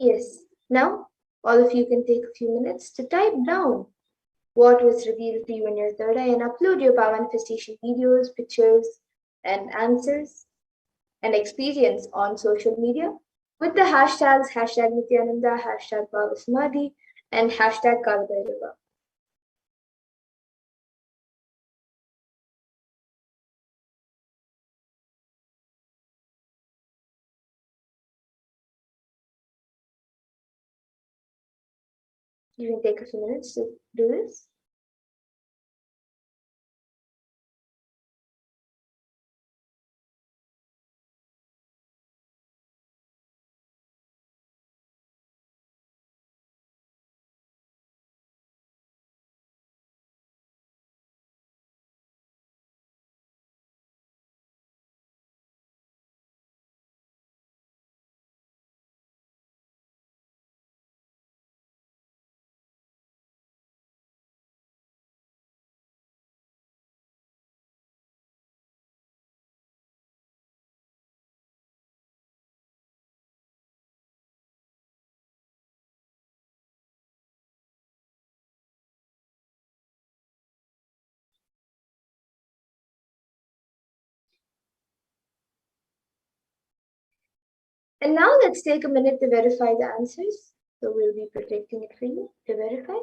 Yes. Now, all of you can take a few minutes to type down what was revealed to you in your third eye and upload your power manifestation videos, pictures, and answers and experience on social media with the hashtags #Nithyananda, #Bhava Samadhi, and #Kalabhairava. You can take a few minutes to do this. And now let's take a minute to verify the answers. So we'll be projecting it for you to verify.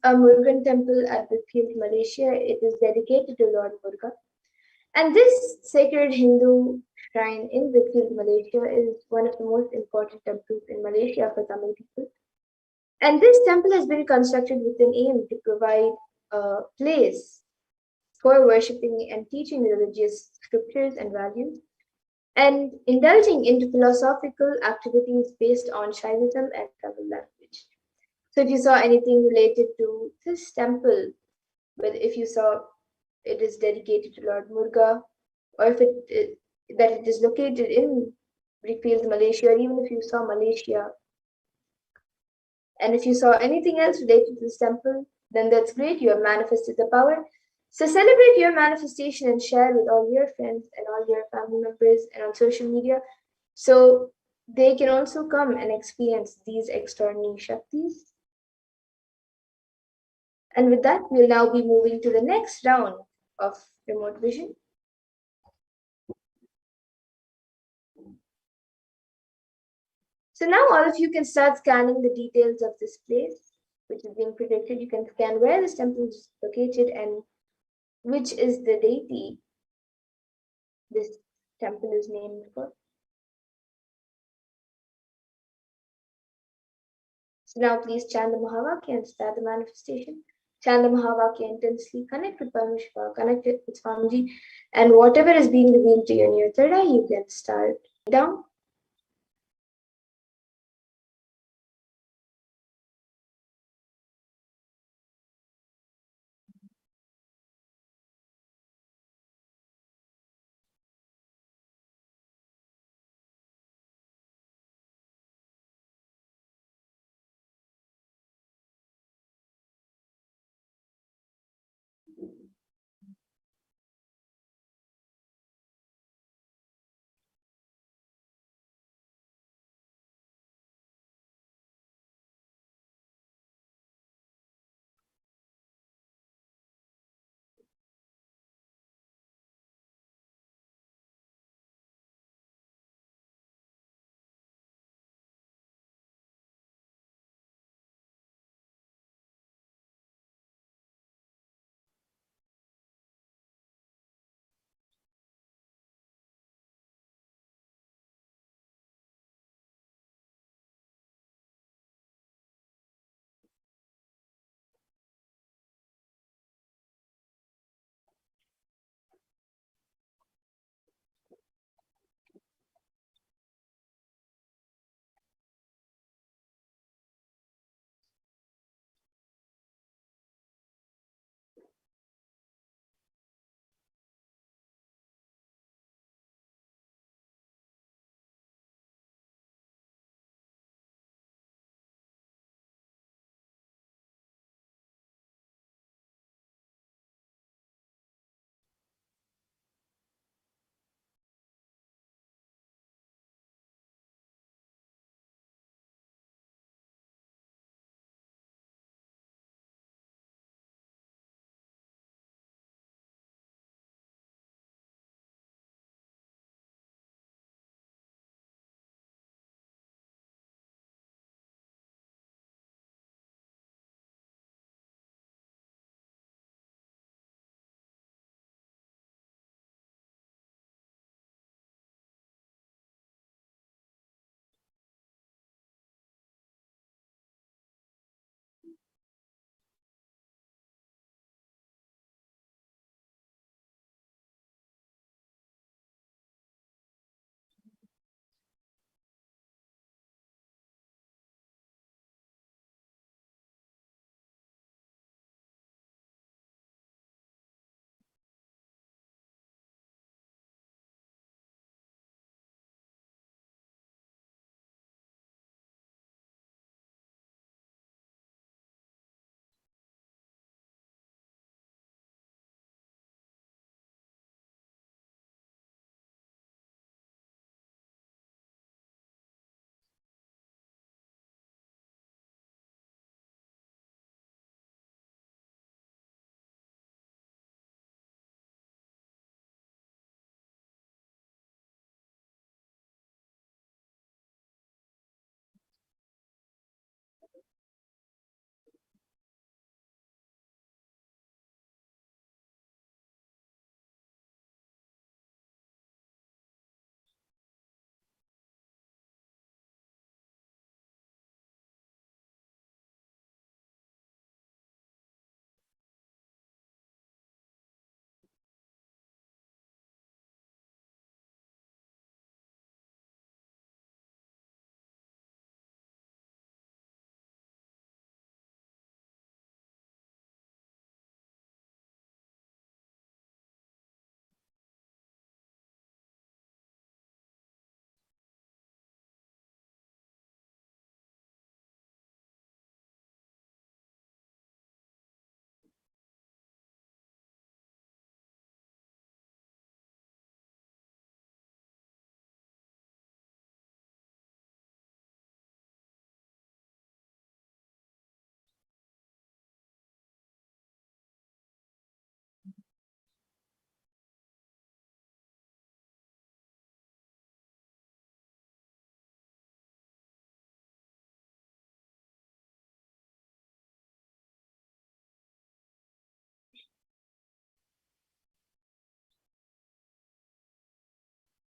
A Murugan temple at Whitfield, Malaysia. It is dedicated to Lord Murugan. And this sacred Hindu shrine in Whitfield, Malaysia is one of the most important temples in Malaysia for Tamil people. And this temple has been constructed with an aim to provide a place for worshipping and teaching religious scriptures and values, and indulging into philosophical activities based on Shaivism and Tamil language. So if you saw anything related to this temple, but if you saw it is dedicated to Lord Muruga, or if that it is located in Brickfield, Malaysia, or even if you saw Malaysia, and if you saw anything else related to this temple, then that's great. You have manifested the power. So celebrate your manifestation and share with all your friends and all your family members and on social media, so they can also come and experience these extraordinary Shaktis. And with that, we'll now be moving to the next round of remote vision. So now all of you can start scanning the details of this place, which is being predicted. You can scan where this temple is located and which is the deity this temple is named for. So now please chant the Mahavakya and start the manifestation. Chant the Mahavakya intensely, connect with Paramashivoham, connect it with Swamiji, and whatever is being revealed to you in your third eye, you can start down.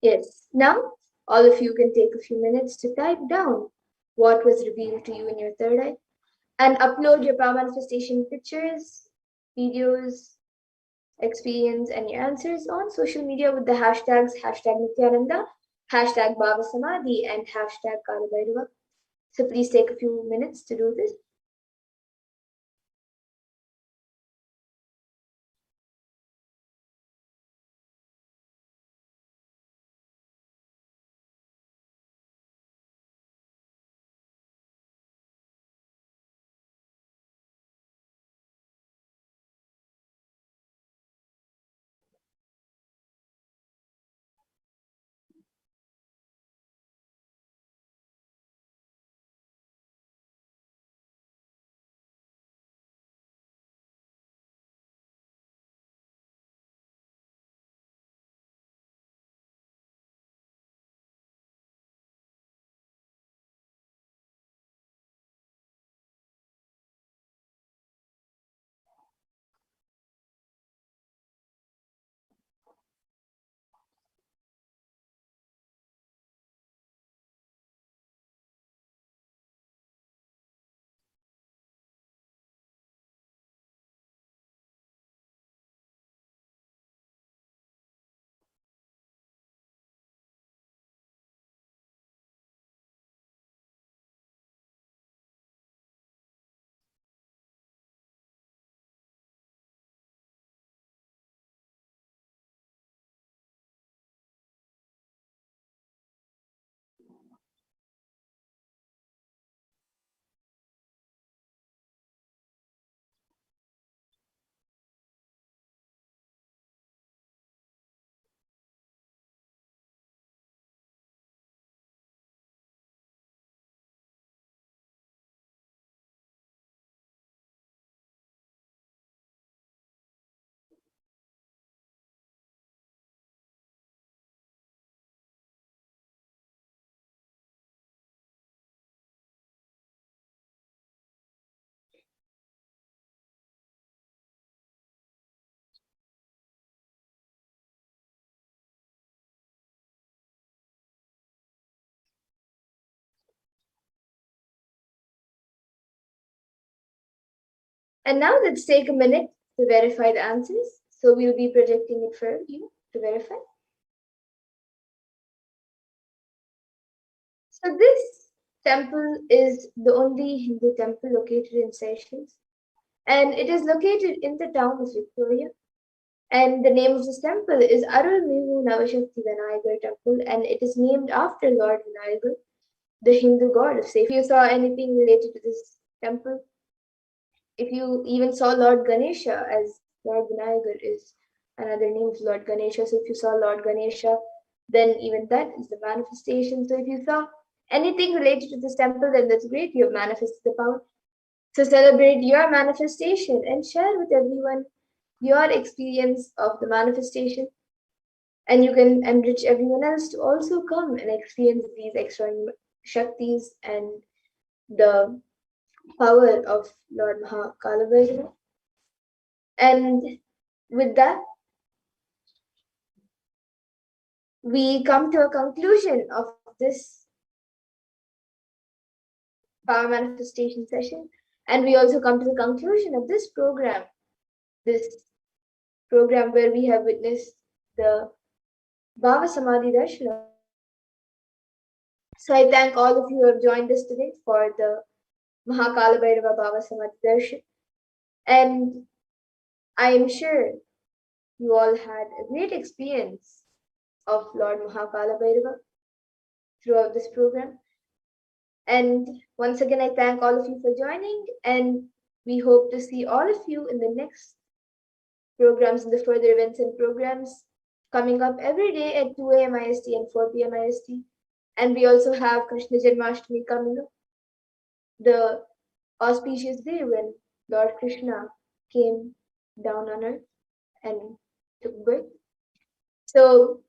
Yes, now all of you can take a few minutes to type down what was revealed to you in your third eye and upload your power manifestation pictures, videos, experience, and your answers on social media with the hashtags #Nithyananda, #Bhava Samadhi, and #Kalabhairava. So please take a few minutes to do this. And now let's take a minute to verify the answers. So we'll be projecting it for you to verify. So this temple is the only Hindu temple located in Seychelles, and it is located in the town of Victoria. And the name of this temple is Arulmigu Navashakti Vinayagar Temple, and it is named after Lord Vinayagar, the Hindu god of safety. If you saw anything related to this temple, if you even saw Lord Ganesha, as Lord Vinayagar is another name of Lord Ganesha, so if you saw Lord Ganesha, then even that is the manifestation. So if you saw anything related to this temple, then that's great, you have manifested the power. So celebrate your manifestation and share with everyone your experience of the manifestation. And you can enrich everyone else to also come and experience these extra Shaktis and the power of Lord Maha Kalabhairava. And with that, we come to a conclusion of this power manifestation session. And we also come to the conclusion of this program where we have witnessed the Bhava Samadhi Darshan. So I thank all of you who have joined us today for the Maha Kalabhairava Bhava Samadhi Darshan. And I am sure you all had a great experience of Lord Maha Kalabhairava throughout this program. And once again, I thank all of you for joining, and we hope to see all of you in the next programs, in the further events and programs coming up every day at 2 a.m. IST and 4 p.m. IST. And we also have Krishna Janmashtami coming up, the auspicious day when Lord Krishna came down on earth and took birth. So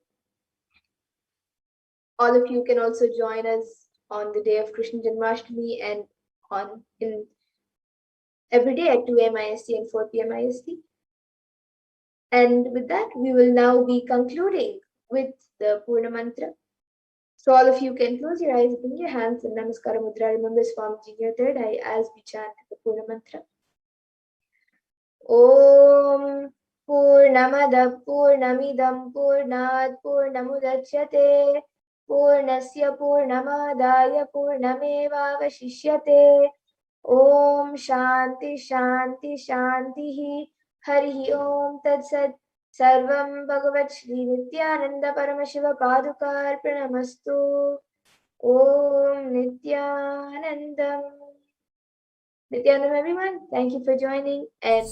all of you can also join us on the day of Krishna Janmashtami and on in every day at 2 a.m. IST and 4 p.m. IST. And with that, we will now be concluding with the Purna Mantra. So all of you can close your eyes, bring your hands in Namaskara Mudra. Remember Swamiji in your third eye as we chant the Purna Mantra. Om Purnamada Purnamidam Purnat Purnamudachyate Purnasya Purnamadaya Purnamevavashishyate. Om Shanti Shanti Shanti Hari Om Tat Sat. Sarvam Bhagavat Shri Nithyananda Paramashiva Padukar Pranamastu. Om Nithyanandam. Nithyanandam, everyone. Thank you for joining and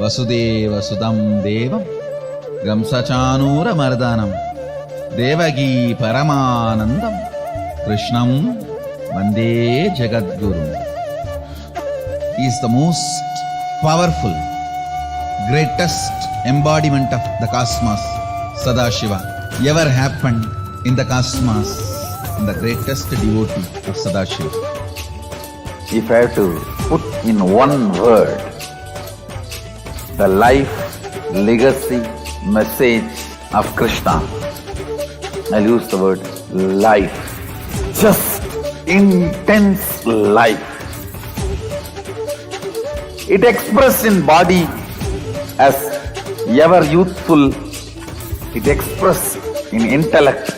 Vasudeva Sudam Devam Gamsachanura Mardanam Devagi Paramanandam Krishnam Vande Jagadguru. He is the most powerful, greatest embodiment of the cosmos, Sadashiva, ever happened in the cosmos, the greatest devotee of Sadashiva. If I have to put in one word the life, legacy, message of Krishna, I'll use the word life. Just intense life. It expressed in body as ever youthful. It expressed in intellect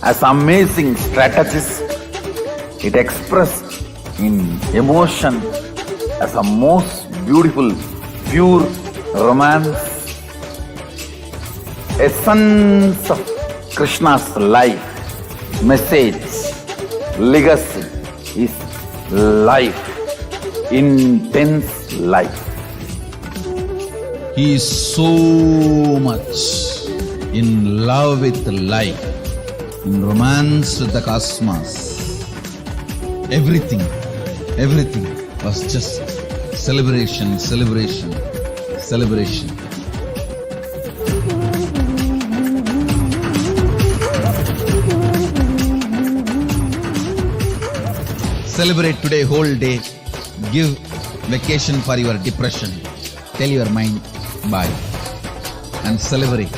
as amazing strategist. It expressed in emotion as a most beautiful, pure romance. Essence of Krishna's life, message, legacy is life, intense life. He is so much in love with life, in romance with the cosmos. Everything was just celebration. Celebrate today whole day. Give vacation for your depression. Tell your mind bye and celebrate.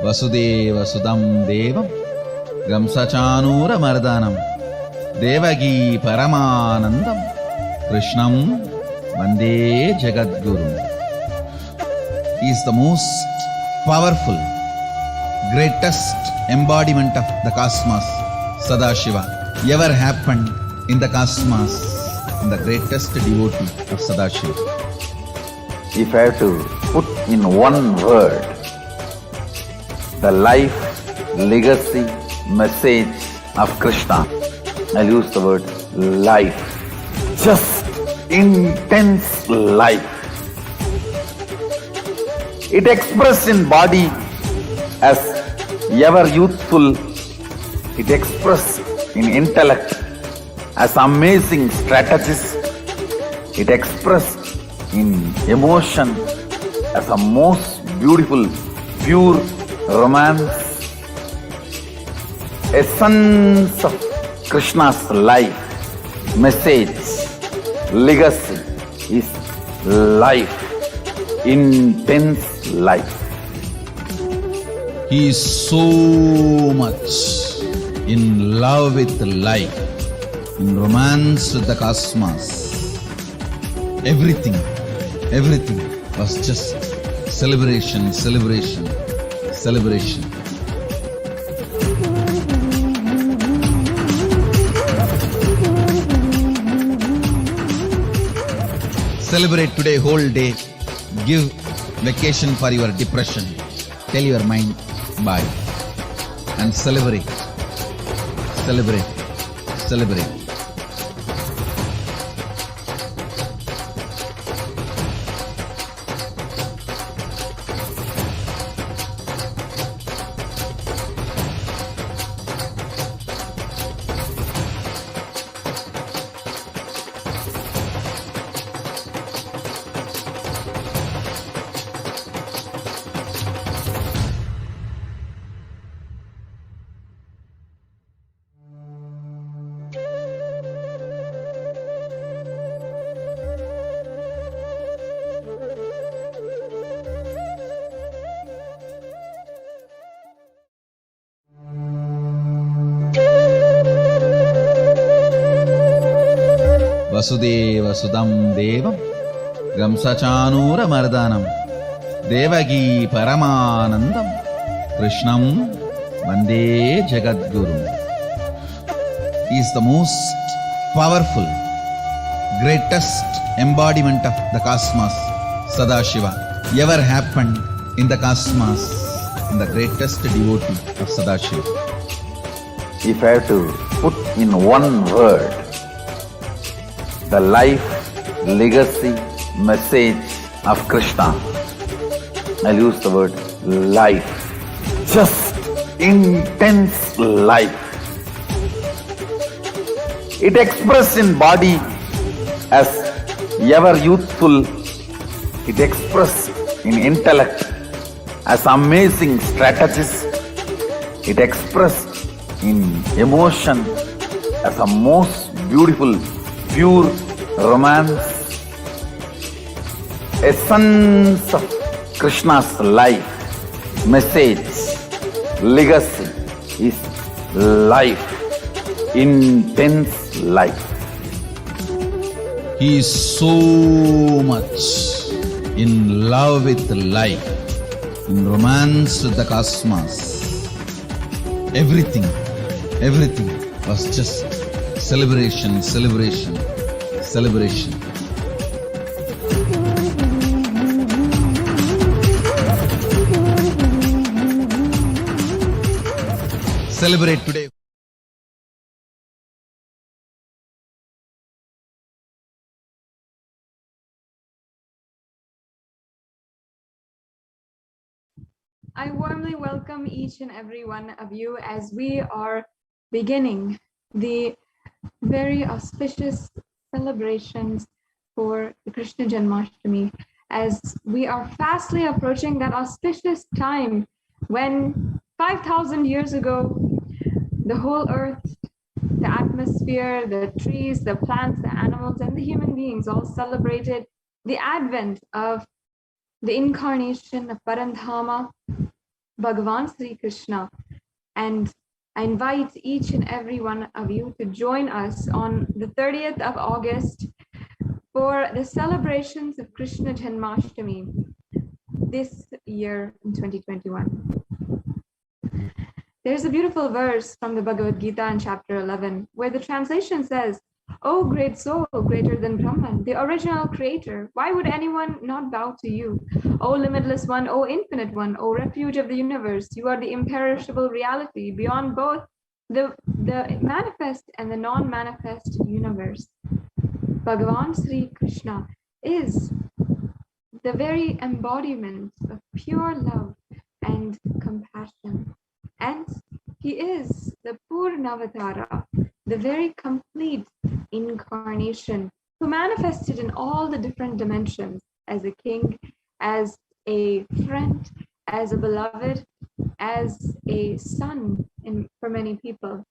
Vasudeva Sudam Devam Gamsachanura Mardanam Devagi Paramanandam Krishnam Vande Jagadguru. He is the most powerful, greatest embodiment of the cosmos, Sadashiva, ever happened in the cosmos, the greatest devotee of Sadashiva. If I have to put in one word the life, legacy, message of Krishna, I'll use the word life. Just intense life. It expressed in body as ever youthful. It expressed in intellect as amazing strategist. It expressed in emotion as a most beautiful, pure romance. Essence of Krishna's life, message, legacy is life, intense life. He is so much in love with life, in romance with the cosmos. Everything was just celebration. Celebrate today whole day. Give vacation for your depression. Tell your mind bye and celebrate. Vasudeva Sudam Devam Gamsachanura Mardanam Devagi Paramanandam Krishnam Vande Jagadguru. He is the most powerful, greatest embodiment of the cosmos, Sadashiva, ever happened in the cosmos, and the greatest devotee of Sadashiva. If I have to put in one word the life, legacy, message of Krishna, I'll use the word life. Just intense life. It expressed in body as ever youthful. It expressed in intellect as amazing strategist. It expressed in emotion as a most beautiful, pure romance. Essence of Krishna's life, message, legacy is life, intense life. He is so much in love with life, in romance with the cosmos. Everything was just celebration. Celebrate today. I warmly welcome each and every one of you as we are beginning the very auspicious celebrations for the Krishna Janmashtami, as we are fastly approaching that auspicious time when 5,000 years ago, the whole earth, the atmosphere, the trees, the plants, the animals, and the human beings all celebrated the advent of the incarnation of Parandhama, Bhagavan Sri Krishna. And I invite each and every one of you to join us on the 30th of August for the celebrations of Krishna Janmashtami this year in 2021. There's a beautiful verse from the Bhagavad Gita in chapter 11, where the translation says, "O great soul, greater than Brahman, the original creator, why would anyone not bow to you? O limitless one, O infinite one, O refuge of the universe, you are the imperishable reality beyond both the manifest and the non-manifest universe." Bhagavan Sri Krishna is the very embodiment of pure love and compassion. And he is the Purnavatara, the very complete incarnation, who manifested in all the different dimensions as a king, as a friend, as a beloved, as a son for many people,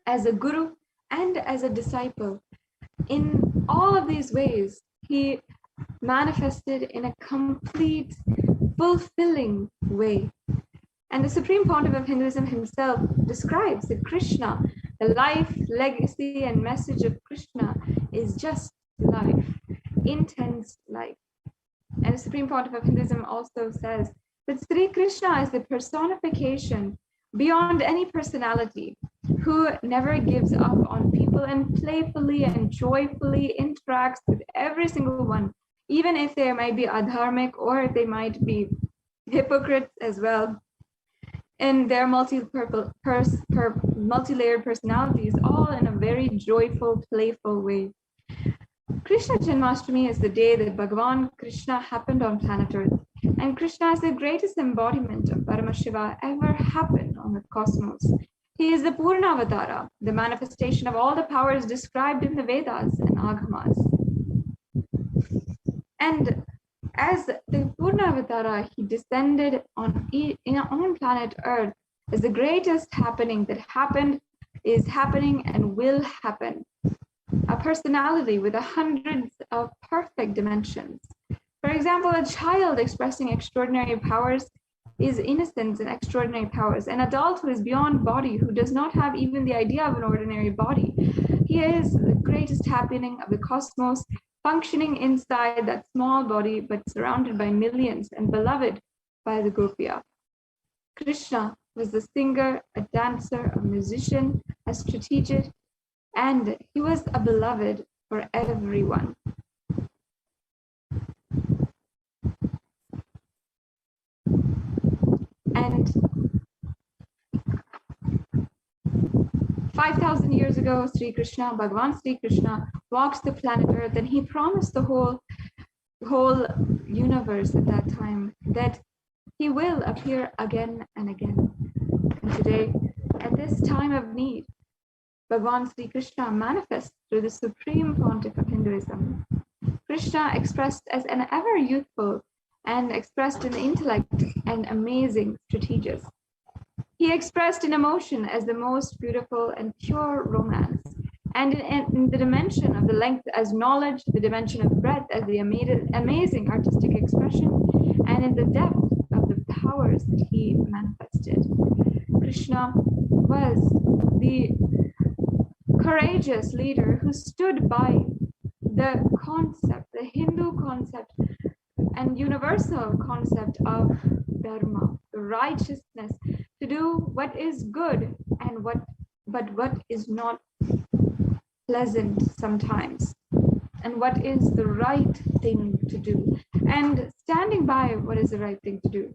as a guru, and as a disciple. In all of these ways, he manifested in a complete, fulfilling way. And the Supreme Pontiff of Hinduism himself describes that Krishna, the life, legacy, and message of Krishna is just life, intense life. And the Supreme Pontiff of Hinduism also says that Sri Krishna is the personification beyond any personality, who never gives up on people and playfully and joyfully interacts with every single one, even if they might be adharmic or they might be hypocrites as well. And their multi-layered personalities, all in a very joyful, playful way. Krishna Janmashtami is the day that Bhagavan Krishna happened on planet Earth. And Krishna is the greatest embodiment of Paramashiva ever happened on the cosmos. He is the Purnavatara, the manifestation of all the powers described in the Vedas and Agamas. And as the Purnavatara, he descended on planet Earth as the greatest happening that happened, is happening, and will happen. A personality with hundreds of perfect dimensions. For example, a child expressing extraordinary powers is innocence and extraordinary powers. An adult who is beyond body, who does not have even the idea of an ordinary body, He is the greatest happening of the cosmos, functioning inside that small body, but surrounded by millions and beloved by the Gopiya. Krishna was a singer, a dancer, a musician, a strategist, and he was a beloved for everyone. And 5,000 years ago, Sri Krishna, Bhagavan Sri Krishna, walked the planet Earth, and he promised the whole universe at that time that he will appear again and again. And today, at this time of need, Bhagavan Sri Krishna manifests through the supreme pontiff of Hinduism. Krishna expressed as an ever youthful and expressed in intellect an amazing strategist. He expressed in emotion as the most beautiful and pure romance, and in the dimension of the length as knowledge, the dimension of breadth as the amazing artistic expression, and in the depth of the powers that he manifested. Krishna was the courageous leader who stood by the concept, the Hindu concept and universal concept of dharma, the righteousness, to do what is good and what is not pleasant sometimes, and what is the right thing to do, and standing by what is the right thing to do.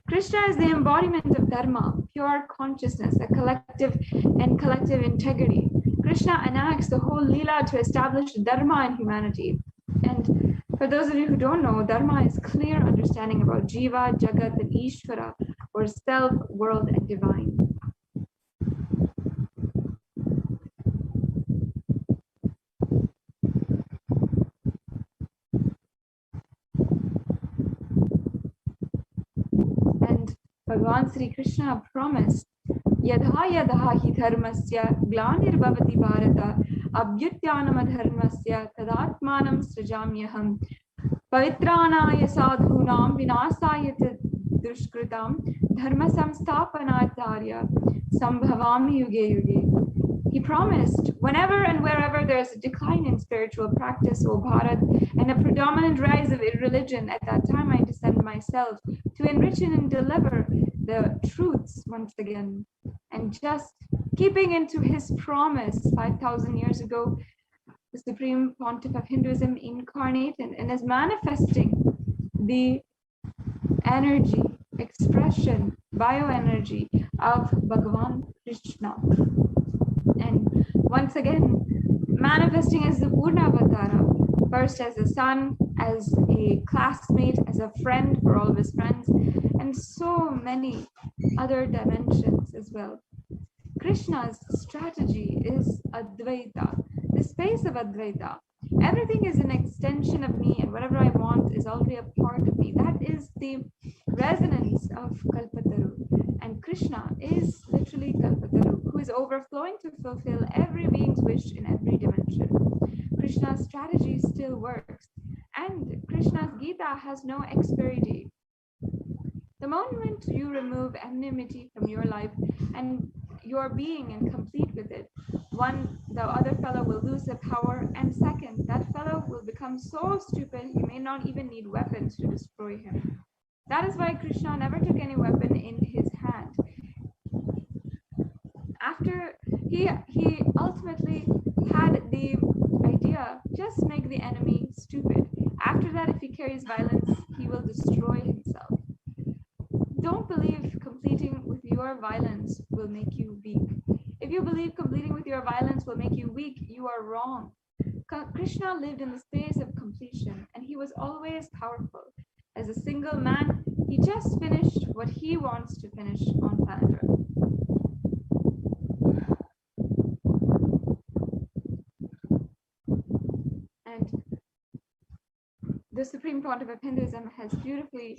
Krishna is the embodiment of dharma, pure consciousness, a collective integrity. Krishna enacts the whole Leela to establish dharma in humanity. And for those of you who don't know, dharma is clear understanding about Jiva, Jagat, and Ishvara, or self, world, and divine. And Bhagavan Sri Krishna promised, Yadha yadha hi dharmasya glanir bharata abhyutyanam dharmasya tadatmanam srijamyaham pavitranaya sadhunam vinasaya dushkritam dharma samsthapanacharya sambhavami yuge yuge. He promised, whenever and wherever there is a decline in spiritual practice, O Bharat, and a predominant rise of religion, at that time I descend myself to enrich and deliver the truths once again. And just keeping into his promise 5,000 years ago, the Supreme Pontiff of Hinduism incarnated and is manifesting the energy, expression, bioenergy of Bhagavan Krishna. And once again, manifesting as the Purna Avatara, first as a son, as a classmate, as a friend for all of his friends, and so many other dimensions as well. Krishna's strategy is Advaita, the space of Advaita. Everything is an extension of me, and whatever I want is already a part of me. That is the resonance of Kalpataru. And Krishna is literally Kalpataru, who is overflowing to fulfill every being's wish in every dimension. Krishna's strategy still works, and Krishna's Gita has no expiry date. The moment you remove enmity from your life and your being and complete with it, one, the other fellow will lose their power, and second, that fellow will become so stupid you may not even need weapons to destroy him. That is why Krishna never took any weapon in his hand. After he ultimately had the idea, just make the enemy stupid. After that, if he carries violence, he will destroy himself. Don't believe completing with your violence will make you weak. If you believe completing with your violence will make you weak, you are wrong. Krishna lived in the space of completion, and he was always powerful. As a single man, he just finished what he wants to finish on planet Earth. And the Supreme Pontiff of Hinduism has beautifully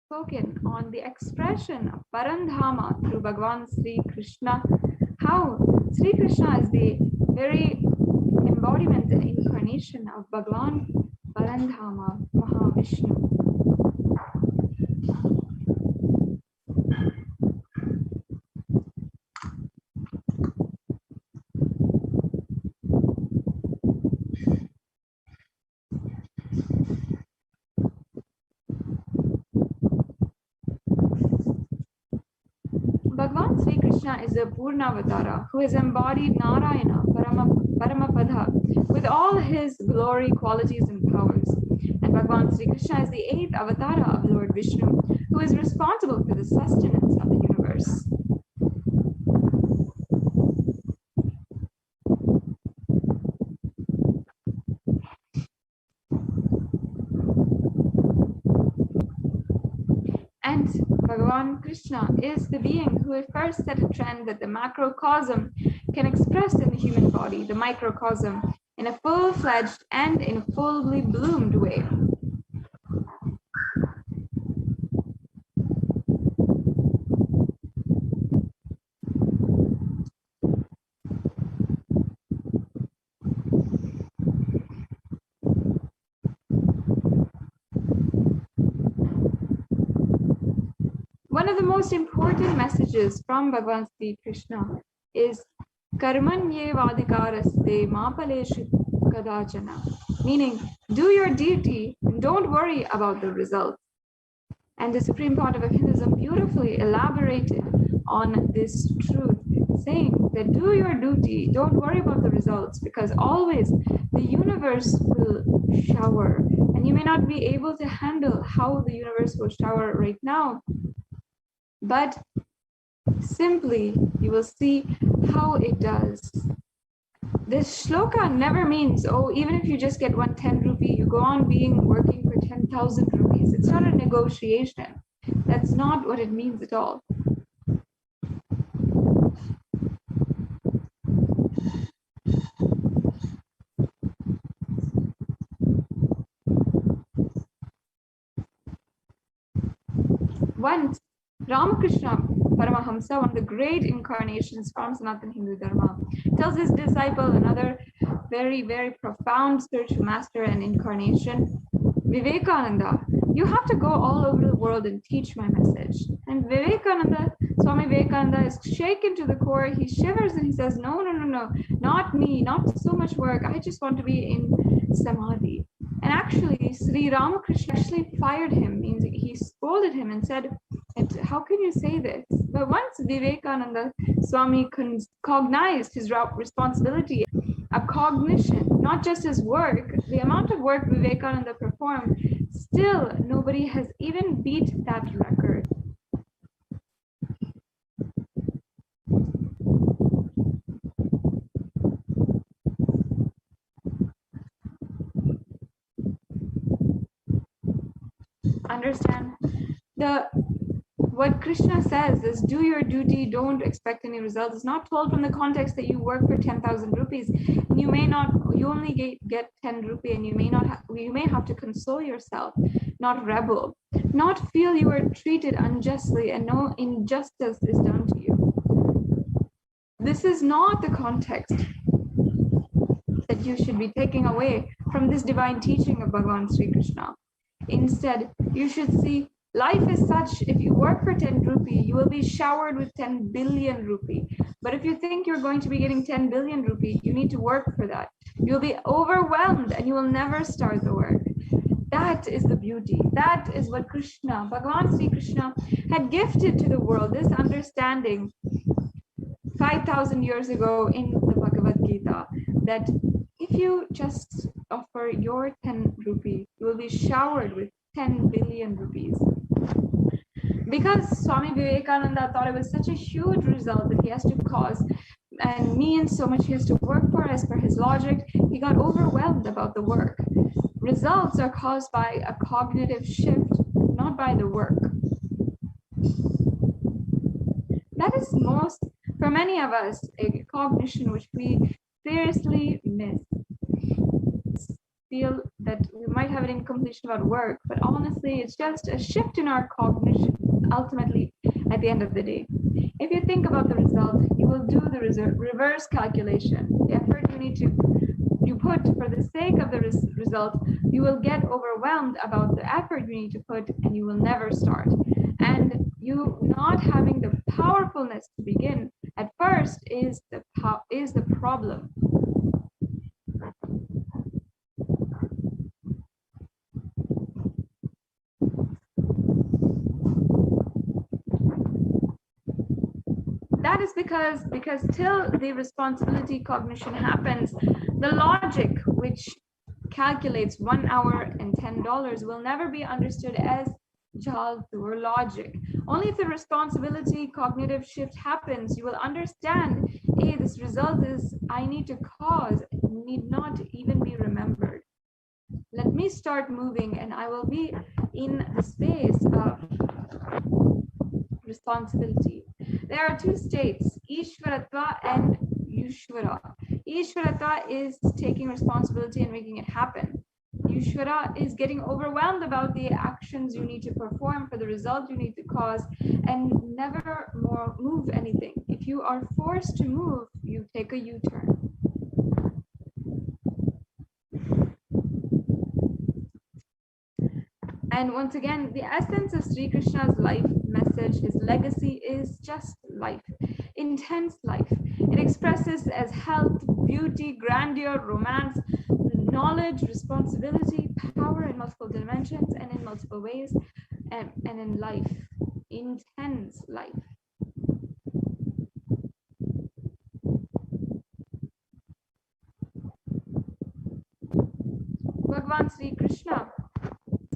spoken on the expression of Parandhama through Bhagavan Sri Krishna, how Sri Krishna is the very embodiment and incarnation of Bhagavan Parandhama, Mahavishnu. Bhagavan Sri Krishna is a Purnavatara who has embodied Narayana, Paramapada, with all his glory, qualities, and powers. And Bhagavan Sri Krishna is the 8th avatara of Lord Vishnu, who is responsible for the sustenance of the universe. And Bhagavan Krishna is the being who first set a trend that the macrocosm can express in the human body, the microcosm, in a full-fledged and in a fully bloomed way. One of the most important messages from Bhagavan Sri Krishna is Karmanyevadhikaraste mapaleshu kadachana, meaning do your duty and don't worry about the results. And the Supreme Court of Hinduism beautifully elaborated on this truth, saying that do your duty, don't worry about the results, because always the universe will shower, and you may not be able to handle how the universe will shower right now, but simply you will see how it does. This shloka never means, oh, even if you just get 110 rupee, you go on working for 10,000 rupees. It's not a negotiation. That's not what it means at all. Once, Ramakrishna Paramahamsa, one of the great incarnations from Sanatana Hindu Dharma, tells his disciple, another very, very profound spiritual master and incarnation, Vivekananda, you have to go all over the world and teach my message. And Swami Vivekananda is shaken to the core. He shivers and he says, no, not me, not so much work. I just want to be in Samadhi. And actually, Sri Ramakrishna actually fired him, means he scolded him and said, how can you say this? But once Vivekananda Swami cognized his responsibility, a cognition, not just his work, the amount of work Vivekananda performed, still nobody has even beat that record. Understand? What Krishna says is do your duty, don't expect any results. It's not told from the context that you work for 10,000 rupees. And you only get 10 rupee, and you may have to console yourself, not rebel, not feel you are treated unjustly and no injustice is done to you. This is not the context that you should be taking away from this divine teaching of Bhagavan Sri Krishna. Instead, you should see life is such, if you work for 10 rupee, you will be showered with 10 billion rupee. But if you think you're going to be getting 10 billion rupee, you need to work for that. You'll be overwhelmed and you will never start the work. That is the beauty. That is what Krishna, Bhagavan Sri Krishna, had gifted to the world, this understanding 5,000 years ago in the Bhagavad Gita, that if you just offer your 10 rupee, you will be showered with 10 billion rupees. Because Swami Vivekananda thought it was such a huge result that he has to cause and means so much he has to work for as per his logic, he got overwhelmed about the work. Results are caused by a cognitive shift, not by the work. That is for many of us, a cognition which we seriously miss. Feel that we might have an incompletion about work, but honestly, it's just a shift in our cognition, ultimately, at the end of the day. If you think about the result, you will do the reverse calculation. The effort you put for the sake of the result, you will get overwhelmed about the effort you need to put, and you will never start. And you not having the powerfulness to begin at first is the problem. is because till the responsibility cognition happens, the logic which calculates 1 hour and $10 will never be understood as jaltu or logic. Only if the responsibility cognitive shift happens, you will understand, hey, this result is I need to cause, need not even be remembered. Let me start moving and I will be in the space of responsibility. There are two states, Ishvaratva and Yushvara. Ishvaratva is taking responsibility and making it happen. Yushvara is getting overwhelmed about the actions you need to perform for the result you need to cause and never more move anything. If you are forced to move, you take a U-turn. And once again, the essence of Sri Krishna's life message, his legacy is just life, intense life. It expresses as health, beauty, grandeur, romance, knowledge, responsibility, power in multiple dimensions and in multiple ways, and in life, intense life. Bhagavan Sri Krishna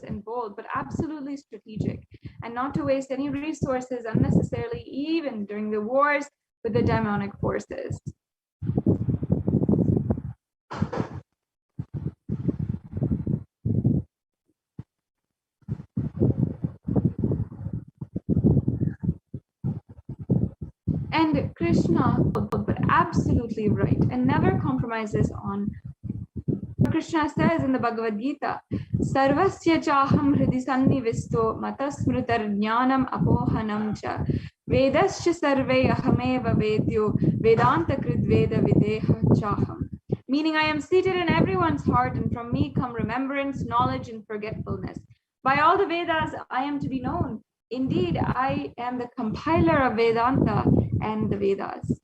and bold, but absolutely strategic, and not to waste any resources unnecessarily, even during the wars with the demonic forces. And Krishna, but absolutely right, and never compromises on. Krishna says in the Bhagavad Gita, Sarvasya chaham hridi sannivisto matasmritar jnanam apohanam cha vedascha sarve ahameva vedyo vedanta krid veda videha chaham. Meaning, I am seated in everyone's heart, and from me come remembrance, knowledge, and forgetfulness. By all the Vedas, I am to be known. Indeed, I am the compiler of Vedanta and the Vedas.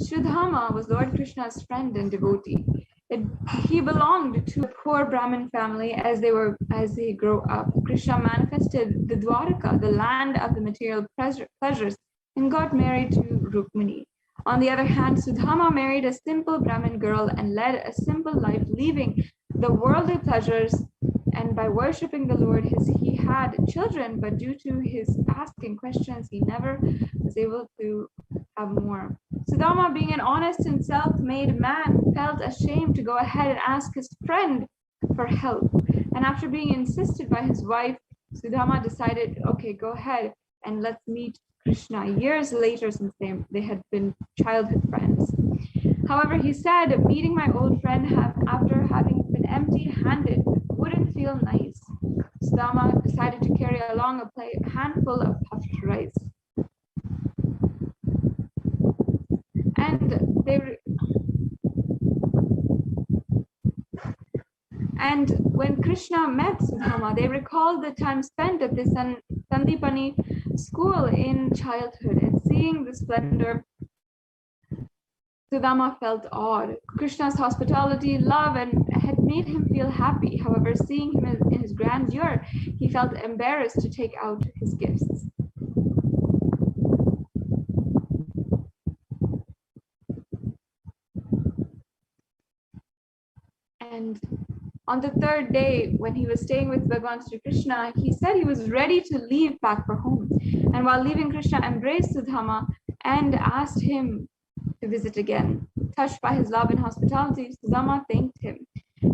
Sudhama was Lord Krishna's friend and devotee. He belonged to a poor Brahmin family as they grew up. Krishna manifested the Dwaraka, the land of the material pleasures, and got married to Rukmini. On the other hand, Sudhama married a simple Brahmin girl and led a simple life, leaving the worldly pleasures, and by worshipping the Lord, he had children, but due to his asking questions, he never was able to have more. Sudhama, being an honest and self-made man, felt ashamed to go ahead and ask his friend for help. And after being insisted by his wife, Sudhama decided, okay, go ahead and let's meet Krishna. Years later, since they had been childhood friends. However, he said, meeting my old friend after having been empty-handed wouldn't feel nice. Sudhama decided to carry along a handful of puffed rice. And when Krishna met Sudhama, they recalled the time spent at the Sandipani school in childhood, and seeing the splendor, Sudhama felt awed. Krishna's hospitality, love, and had made him feel happy. However, seeing him in his grandeur, he felt embarrassed to take out his gifts. And on the third day, when he was staying with Bhagavan Sri Krishna, he said he was ready to leave back for home. And while leaving, Krishna embraced Sudhama and asked him to visit again. Touched by his love and hospitality, Sudhama thanked him.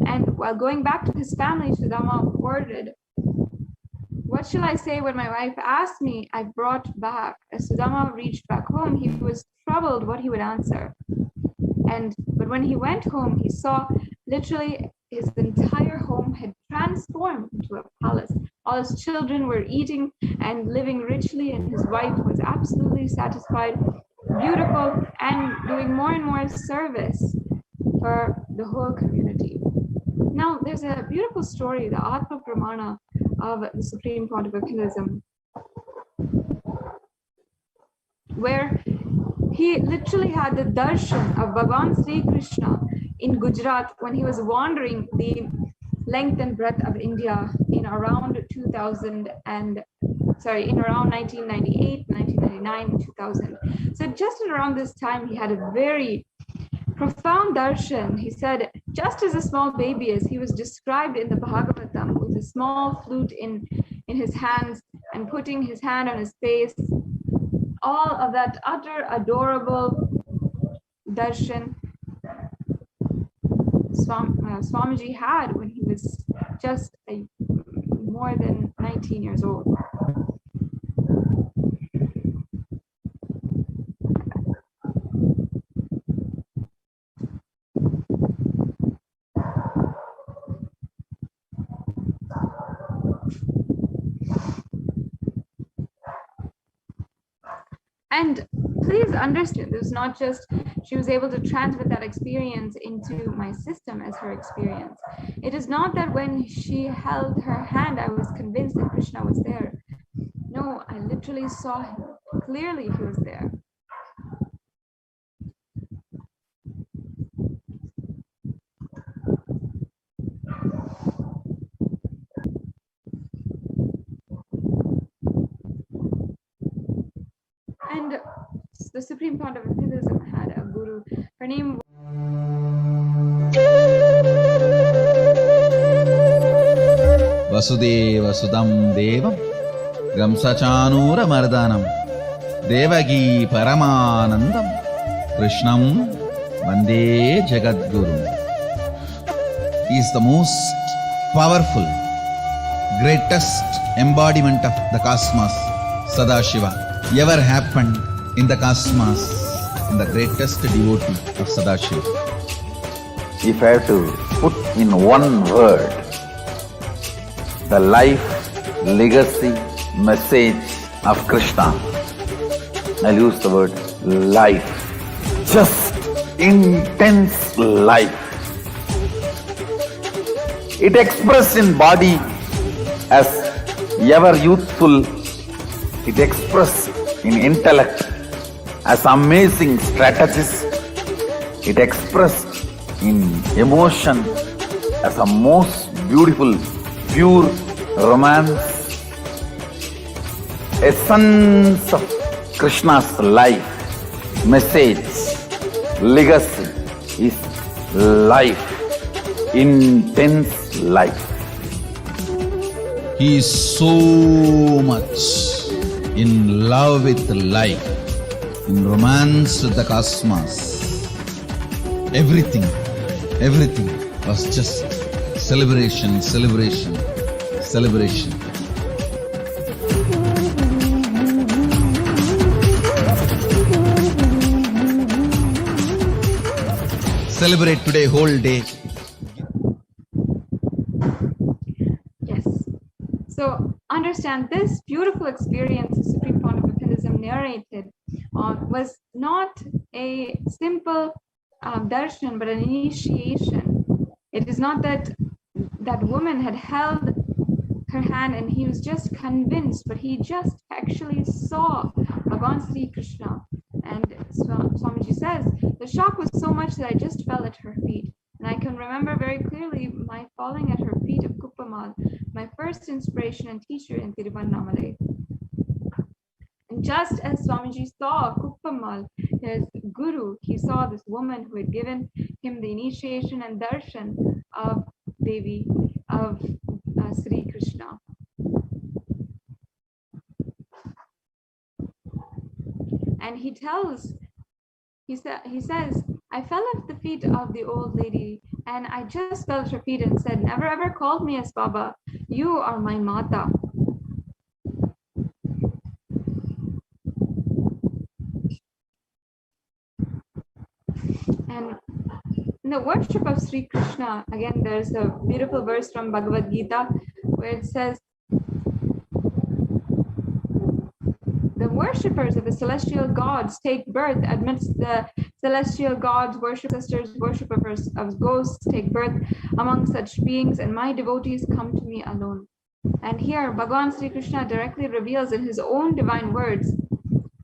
And while going back to his family, Sudhama worded, "What shall I say when my wife asked me I brought back?" As Sudhama reached back home, he was troubled what he would answer. But when he went home, he saw literally his entire home had transformed into a palace. All his children were eating and living richly, and his wife was absolutely satisfied, beautiful, and doing more and more service for the whole community. Now, there's a beautiful story, the Atma Pramana of the Supreme Pontificalism, where he literally had the darshan of Bhagavan Sri Krishna in Gujarat when he was wandering the length and breadth of India in around 2000 and in around 1998, 1999, 2000. So just around this time, he had a very profound darshan. He said, just as a small baby is, he was described in the Bhagavatam with a small flute in his hands and putting his hand on his face. All of that utter adorable darshan Swamiji had when he was just more than 19 years old. And please understand, this is not just she was able to transmit that experience into my system as her experience. It is not that when she held her hand, I was convinced that Krishna was there. No, I literally saw him. Clearly, he was there. And the Supreme Pontiff Buddhism had a guru. Her name Vasudeva Sudam Devam Gamsachanura Mardanam Devagi Paramanandam Krishnam Vande Jagadguru. He is the most powerful, greatest embodiment of the cosmos, Sadashiva, ever happened in the cosmos, and the greatest devotee of Sadashiva. If I have to put in one word the life, legacy, message of Krishna, I'll use the word life. Just intense life. It expressed in body as ever youthful. It expressed in intellect as amazing strategist. It expressed in emotion as a most beautiful, pure romance. Essence of Krishna's life, message, legacy is life, intense life. He is so much in love with life, in romance with the cosmos. Everything was just celebration. Celebrate today whole day. Yes. So understand this beautiful experience the Supreme Pontiff Buddhism narrated was not a simple darshan, but an initiation. It is not that that woman had held her hand and he was just convinced, but he just actually saw Bhagavan Sri Krishna. And Swamiji says, the shock was so much that I just fell at her feet. And I can remember very clearly my falling at her feet of Kuppamal, my first inspiration and teacher in Tiruvannamalai. And just as Swamiji saw Kuppamal, his guru, he saw this woman who had given him the initiation and darshan of Devi, of Sri Krishna. And he says, I fell at the feet of the old lady and I just fell at her feet and said, never ever called me as Baba. You are my Mata. And in the worship of Sri Krishna, again, there's a beautiful verse from Bhagavad Gita where it says, the worshippers of the celestial gods take birth amidst the celestial gods, worshippers, worshippers of ghosts take birth among such beings, and my devotees come to me alone. And here, Bhagavan Sri Krishna directly reveals in his own divine words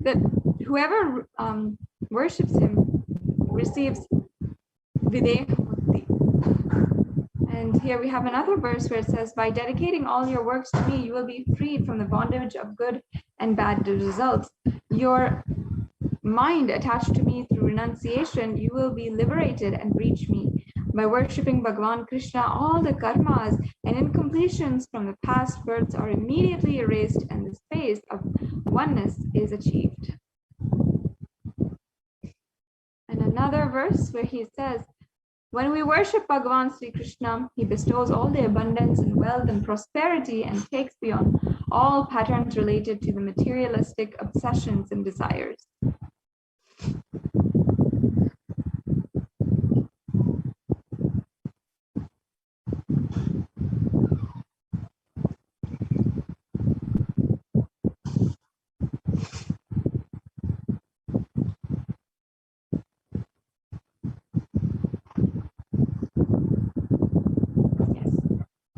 that whoever worships him receives Videha Mukti. And here we have another verse where it says, by dedicating all your works to me, you will be freed from the bondage of good and bad results. Your mind attached to me through renunciation, you will be liberated and reach me. By worshipping Bhagavan Krishna, all the karmas and incompletions from the past births are immediately erased and the space of oneness is achieved. And another verse where he says, when we worship Bhagavan Sri Krishna, he bestows all the abundance and wealth and prosperity and takes beyond all patterns related to the materialistic obsessions and desires.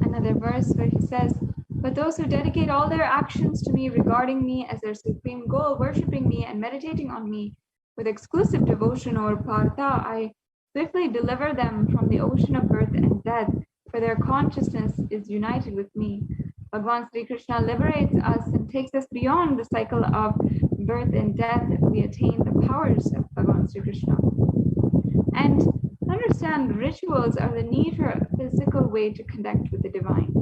Another verse where he says, but those who dedicate all their actions to me, regarding me as their supreme goal, worshipping me and meditating on me with exclusive devotion or partha, I swiftly deliver them from the ocean of birth and death, for their consciousness is united with me. Bhagavan Sri Krishna liberates us and takes us beyond the cycle of birth and death. We attain the powers of Bhagavan Sri Krishna. And understand, rituals are the neat or physical way to connect with the divine.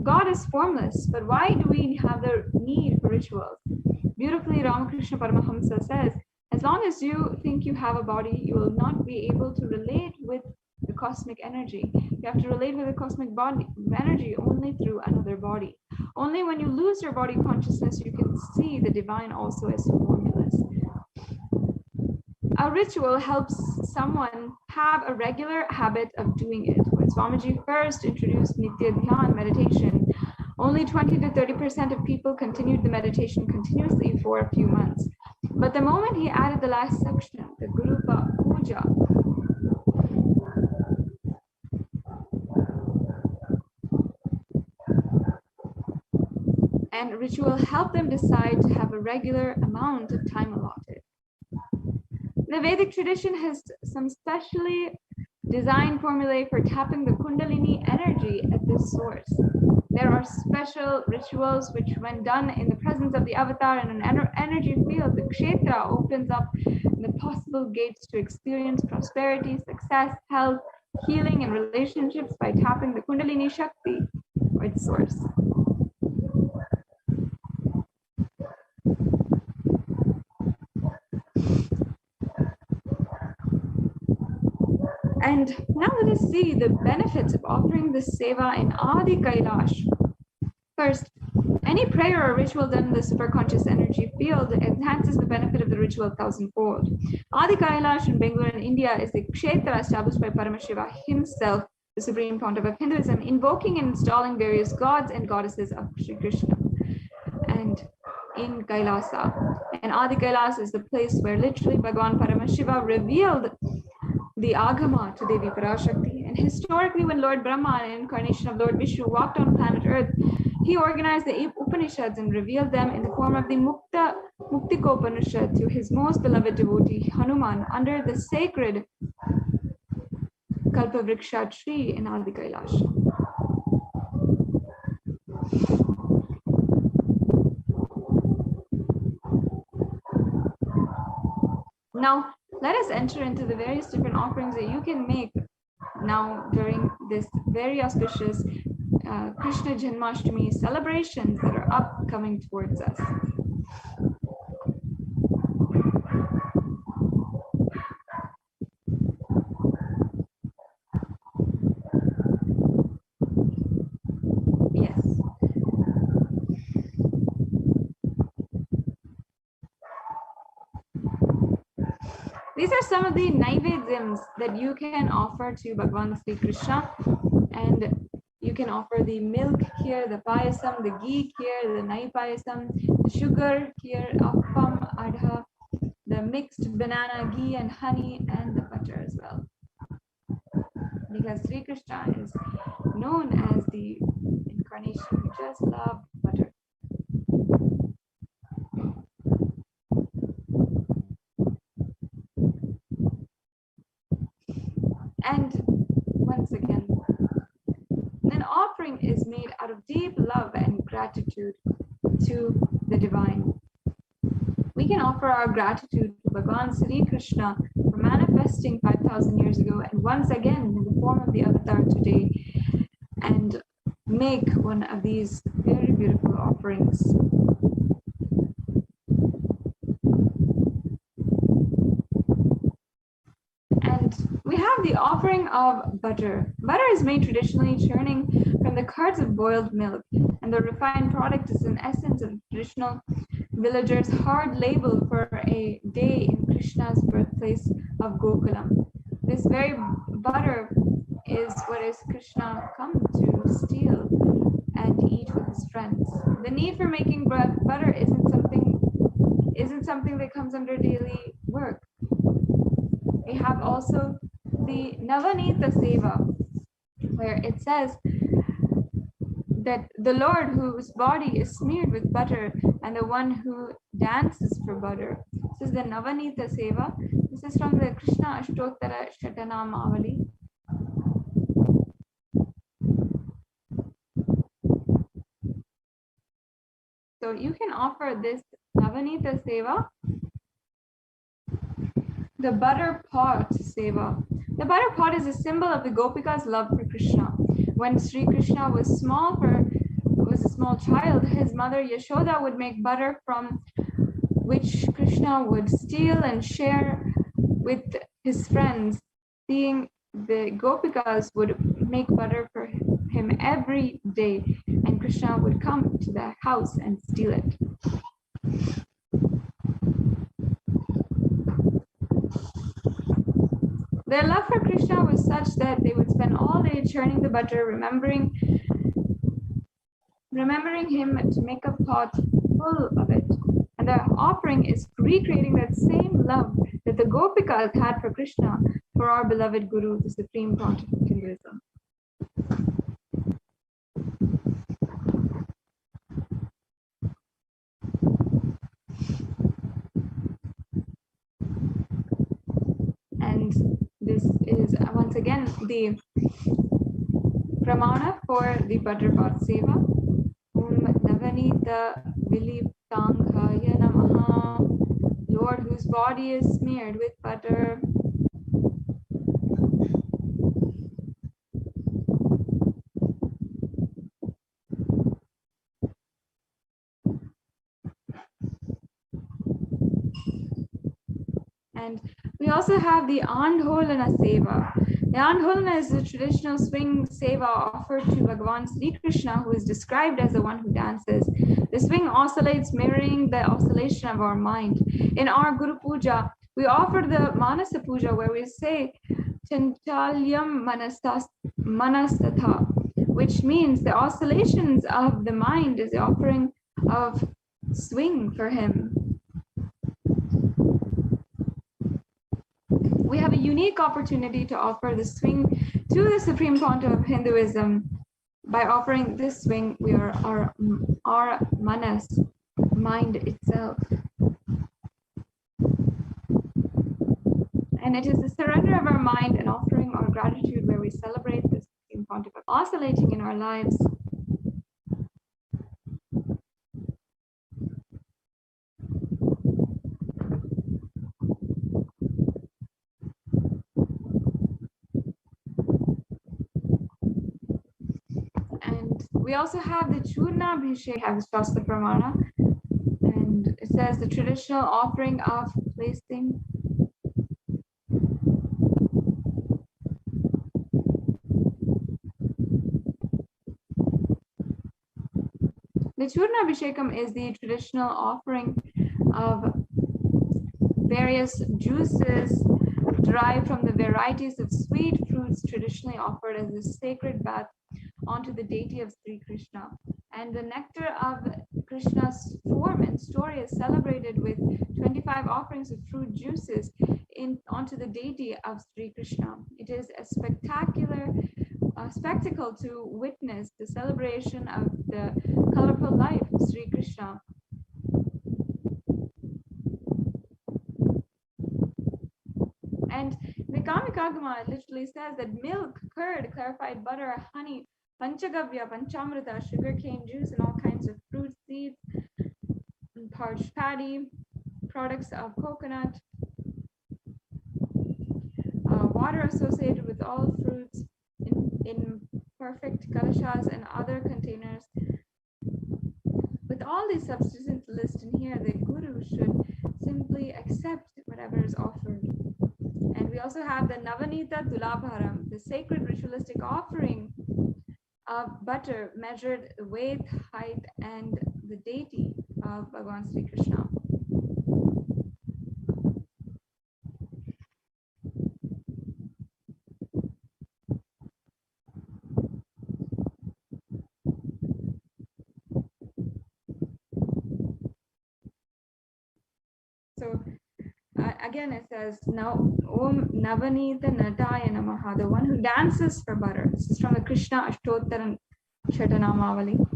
God is formless, but why do we have the need for rituals? Beautifully, Ramakrishna Paramahamsa says, as long as you think you have a body, you will not be able to relate with the cosmic energy. You have to relate with the cosmic body energy only through another body. Only when you lose your body consciousness, you can see the divine also as formless. A ritual helps someone have a regular habit of doing it. When Swamiji first introduced Nitya Dhyan meditation, only 20 to 30% of people continued the meditation continuously for a few months. But the moment he added the last section, the Guru Puja, and ritual helped them decide to have a regular amount of time allotted. The Vedic tradition has some specially designed formulae for tapping the Kundalini energy at this source. There are special rituals which, when done in the presence of the avatar in an energy field, the kshetra opens up the possible gates to experience prosperity, success, health, healing, and relationships by tapping the Kundalini Shakti, or its source. And now let us see the benefits of offering this seva in Adi Kailash. First, any prayer or ritual done in the superconscious energy field enhances the benefit of the ritual thousandfold. Adi Kailash in Bangalore in India is a kshetra established by Paramashiva himself, the supreme pontiff of Hinduism, invoking and installing various gods and goddesses of Sri Krishna. And in Kailasa, and Adi Kailas is the place where literally Bhagavan Paramashiva revealed the Agama to Devi Parashakti. And historically, when Lord Brahma, an incarnation of Lord Vishnu, walked on planet Earth, he organized the Upanishads and revealed them in the form of the Muktikopanishad to his most beloved devotee, Hanuman, under the sacred Kalpavriksha tree in Adi Kailash. Now, let us enter into the various different offerings that you can make now during this very auspicious Krishna Janmashtami celebrations that are upcoming towards us. Yes. These are some of the naivedyams that you can offer to Bhagavan Sri Krishna, and you can offer the milk here, the payasam, the ghee here, the nai payasam, the sugar here, appam, adha, the mixed banana, ghee and honey, and the butter as well. Because Sri Krishna is known as the incarnation who just loved butter. And once again, an offering is made out of deep love and gratitude to the divine. We can offer our gratitude to Bhagavan Sri Krishna for manifesting 5,000 years ago and once again in the form of the avatar today, and make one of these very beautiful offerings. And we have the offering of butter. Butter is made traditionally churning from the curds of boiled milk, and the refined product is an essence of traditional villagers' hard labor for a day in Krishna's birthplace of Gokulam. This very butter is what is Krishna come to steal and eat with his friends. The need for making butter isn't something that comes under daily work. We have also the Navanita Seva, where it says that the Lord whose body is smeared with butter and the one who dances for butter. This is the Navanita Seva. This is from the Krishna Ashtottara Shatanamavali. So you can offer this Navanita Seva, the butter pot seva. The butter pot is a symbol of the Gopika's love for Krishna. When Sri Krishna was a small child, his mother Yashoda would make butter from which Krishna would steal and share with his friends. Seeing the Gopikas would make butter for him every day, and Krishna would come to the house and steal it. Their love for Krishna was such that they would spend all day churning the butter, remembering him to make a pot full of it. And their offering is recreating that same love that the Gopikas had for Krishna, for our beloved Guru, the Supreme Pontiff of Hinduism. And this is once again the pramana for the butter pot seva. Om Navanita Viliptanghaya Namaha. Lord whose body is smeared with butter. And we also have the Andholana Seva. The Andholana is the traditional swing seva offered to Bhagavan Sri Krishna, who is described as the one who dances. The swing oscillates, mirroring the oscillation of our mind. In our Guru Puja, we offer the Manasa Puja, where we say Chanchalyam Manastatha, which means the oscillations of the mind is the offering of swing for him. We have a unique opportunity to offer the swing to the Supreme Pontiff of Hinduism. By offering this swing, we are our manas, mind itself. And it is the surrender of our mind and offering our gratitude where we celebrate the Supreme Pontiff oscillating in our lives. We also have the Churna Abhishek, have Shastra Pramana, and it says the traditional offering of placing the Churna Abhishekam is the traditional offering of various juices derived from the varieties of sweet fruits traditionally offered as a sacred bath onto the deity of Sri Krishna. And the nectar of Krishna's form and story is celebrated with 25 offerings of fruit juices onto the deity of Sri Krishna. It is a spectacular spectacle to witness the celebration of the colorful life of Sri Krishna. And the Kamikagama literally says that milk, curd, clarified butter, honey, Panchagavya, Panchamrita, sugarcane juice, and all kinds of fruit seeds, and parched paddy, products of coconut, water associated with all fruits in perfect kalashas and other containers. With all these substances listed in here, the Guru should simply accept whatever is offered. And we also have the Navanita Tulabharam, the sacred ritualistic offering of butter measured weight, height, and the deity of Bhagavan Sri Krishna. So again it says, now Om Navanita Nataya Namaha, the one who dances for butter. This is from the Krishna Ashtottara Shatanamavali.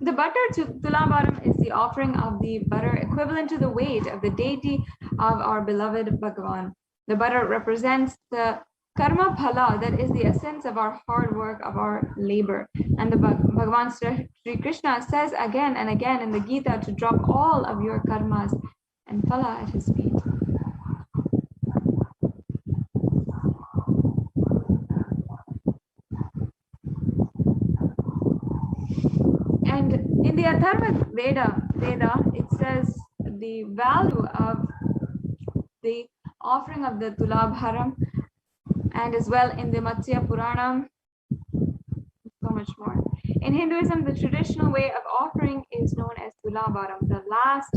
The butter tulabharam is the offering of the butter equivalent to the weight of the deity of our beloved Bhagavan. The butter represents the karma phala, that is the essence of our hard work, of our labor. And the Bhagavan Sri Krishna says again and again in the Gita to drop all of your karmas and phala at his feet. And in the Atharva Veda, it says the value of the offering of the Tulabharam, and as well in the Matsya Purana, so much more. In Hinduism, the traditional way of offering is known as Tulabharam, the last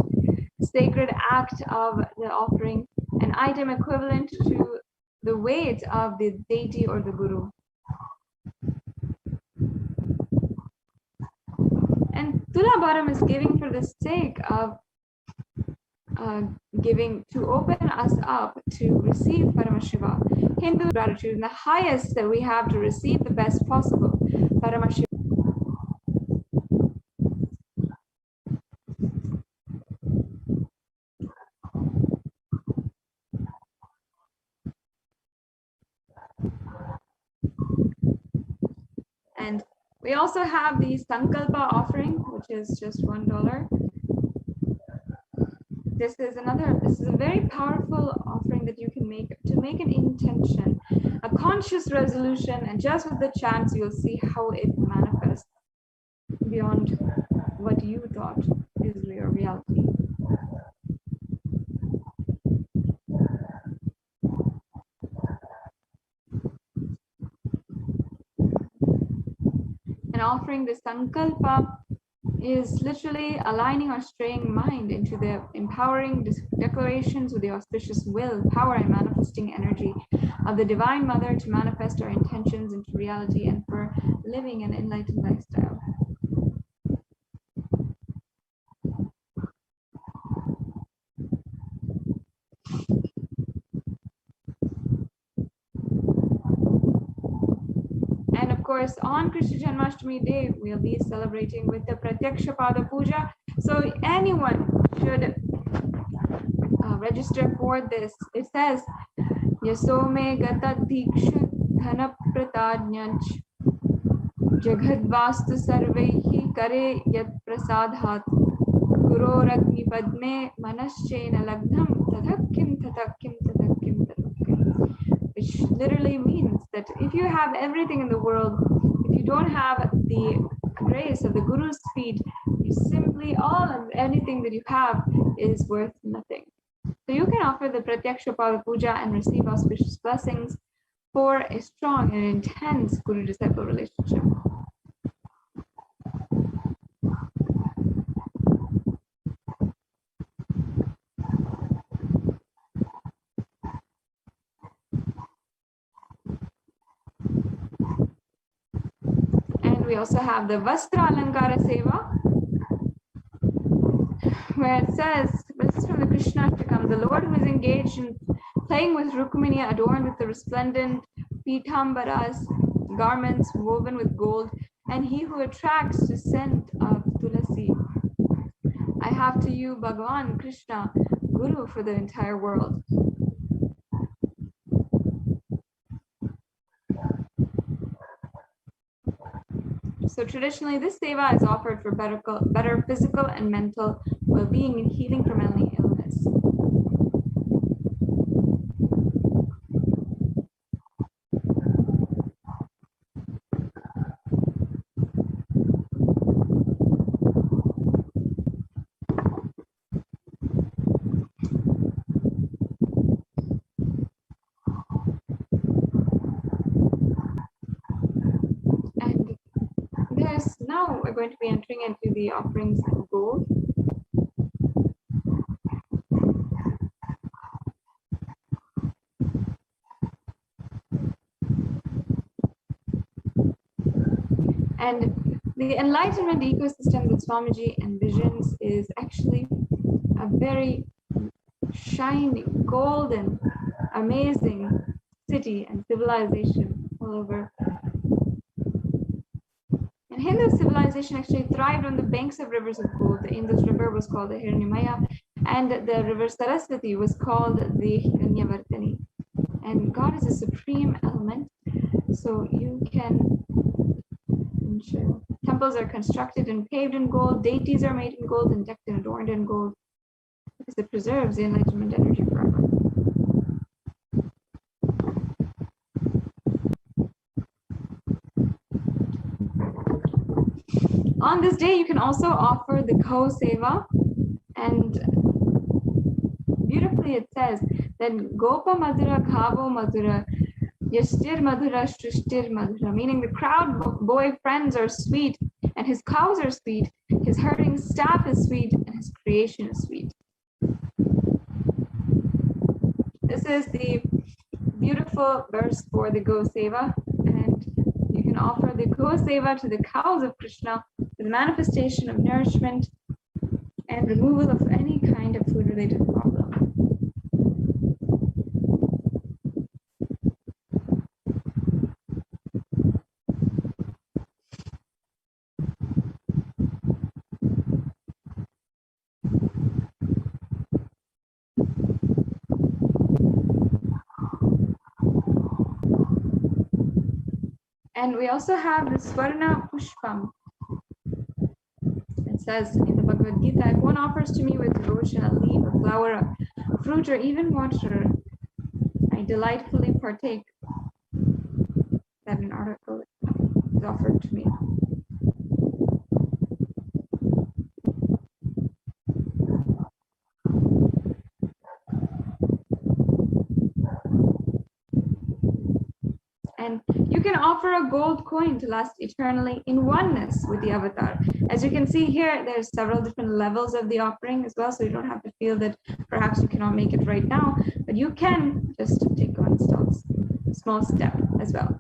sacred act of the offering, an item equivalent to the weight of the deity or the Guru. And Tulabharam is giving for the sake of giving to open us up to receive Paramashiva. Hindu gratitude, and the highest that we have to receive the best possible Paramashiva. And we also have the Sankalpa offering, which is just $1. This is a very powerful offering that you can make to make an intention, a conscious resolution, and just with the chants, you'll see how it manifests beyond what you thought is your reality. And offering the Sankalpa is literally aligning our straying mind into the empowering declarations with the auspicious will, power, and manifesting energy of the Divine Mother to manifest our intentions into reality and for living an enlightened lifestyle. And of course, on Krishna Janmashtami Day, we'll be celebrating with the Pratyaksha Pada Puja. So anyone should register for this. It says, Yasome gata dikshu dhana pratadnyanch jagadvastu sarvehi kare yat prasadhat guroragni padme manaschena lagdham tadhakim tadhakim tadhakim tadhakim, which literally means that if you have everything in the world, if you don't have the grace of the Guru's feet, you simply, all of anything that you have is worth nothing. So you can offer the Pratyaksha Pada Puja and receive auspicious blessings for a strong and intense Guru-disciple relationship. And we also have the Vastra Alankara Seva, where it says, this is from the Krishna Ashtakam, the Lord who is engaged in playing with Rukmini adorned with the resplendent pitambaras, garments woven with gold, and he who attracts the scent of tulasi. I have to you, Bhagavan Krishna, Guru for the entire world. So traditionally, this seva is offered for better physical and mental well-being and healing from any illness. And now we're going to be entering into the offerings in gold. And the enlightenment ecosystem that Swamiji envisions is actually a very shiny, golden, amazing city and civilization all over. And Hindu civilization actually thrived on the banks of rivers of gold. The Indus River was called the Hiranyamaya, and the river Saraswati was called the Hiranyavartini. And God is a supreme element, so you can ensure. Temples are constructed and paved in gold, deities are made in gold and decked and adorned in gold, because it preserves the enlightenment energy forever. On this day, you can also offer the Gau Seva, and beautifully it says that Gopa Madhura Khavo Madhura Yashtir Madhura Shrishtir Madhura, meaning the crowd boy friends are sweet, and his cows are sweet, his herding staff is sweet, and his creation is sweet. This is the beautiful verse for the Gau Seva, and you can offer the Gau Seva to the cows of Krishna for the manifestation of nourishment and removal of any kind of food-related problem. And we also have the Swarna Pushpam. It says in the Bhagavad Gita, if one offers to me with devotion a leaf, a flower, a fruit, or even water, I delightfully partake. That an article is offered to me. And you can offer a gold coin to last eternally in oneness with the avatar. As you can see here, there's several different levels of the offering as well, so you don't have to feel that perhaps you cannot make it right now, but you can just take one small step as well.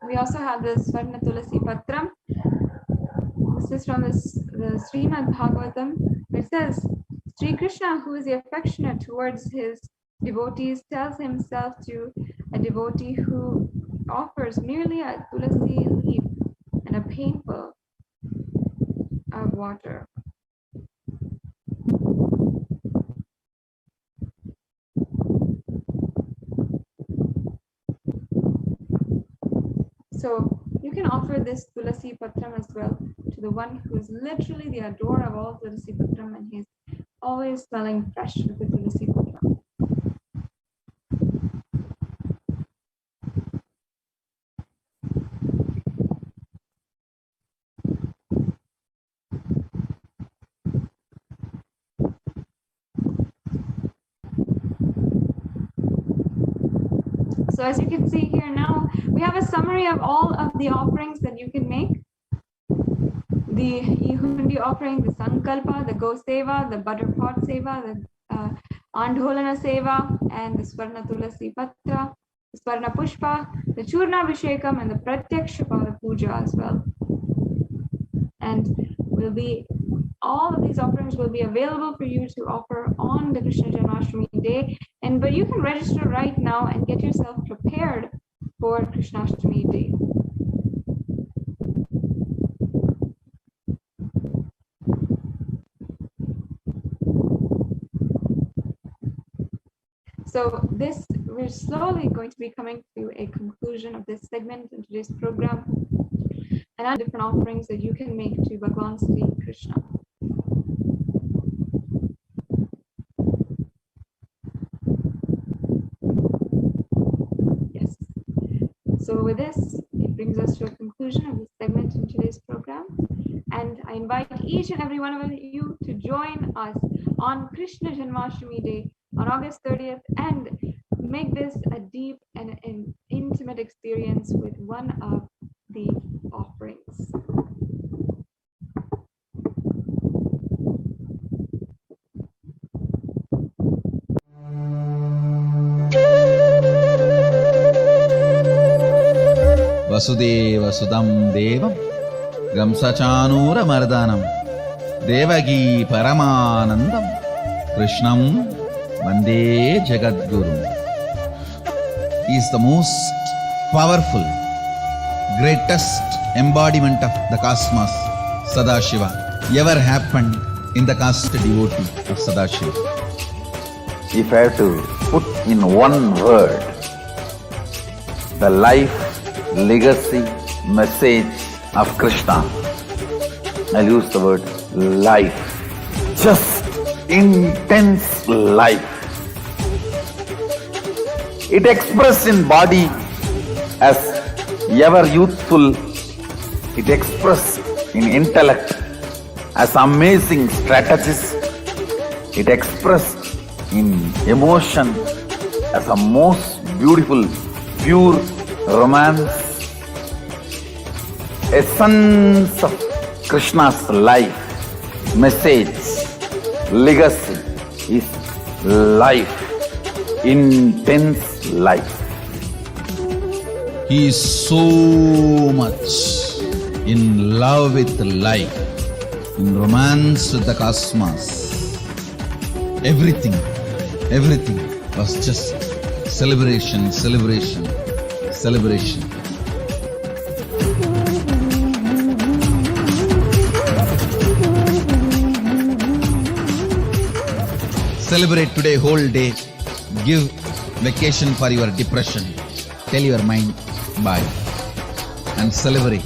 We also have the Swarna Tulasi Patram. This is from the Srimad Bhagavatam. It says, Sri Krishna, who is affectionate towards his devotees, tells himself to a devotee who offers merely a tulasi leaf and a painful of water. So you can offer this Tulasi Patram as well to the one who is literally the adorer of all Tulasi Patram, and he's always smelling fresh with the Tulasi Patram. So as you can see here now, we have a summary of all of the offerings that you can make. The Ihundi offering, the Sankalpa, the Gau Seva, the Butter Pot Seva, the Andolana Seva, and the Swarna Tulasi Patra, the Swarna Pushpa, the Churna Vishekam, and the Pratyaksha Pada Puja as well. And all of these offerings will be available for you to offer on the Krishna Janmashtami day. But you can register right now and get yourself prepared for Krishnashtami day. So we're slowly going to be coming to a conclusion of this segment in today's program, and other different offerings that you can make to Bhagavan Sri Krishna. Yes. So with this, it brings us to a conclusion of this segment in today's program. And I invite each and every one of you to join us on Krishna Janmashtami Day on August 30th and make this a deep and an intimate experience with one of the offerings. Vasudeva Sudam Devam Gamsachanura Mardanam Devagi Paramanandam Krishnam Vande Jagadguru. He is the most powerful, greatest embodiment of the cosmos, Sadashiva, ever happened in the caste devotee of Sadashiva. If I have to put in one word the life, legacy, message of Krishna, I'll use the word life. Just intense life. It expressed in body as ever youthful. It expressed in intellect as amazing strategist. It expressed in emotion as a most beautiful, pure romance. Essence of Krishna's life, message, legacy is life, intense life. He is so much in love with life, in romance with the cosmos. Everything was just celebration. Celebrate today whole day. Give vacation for your depression. Tell your mind bye and celebrate.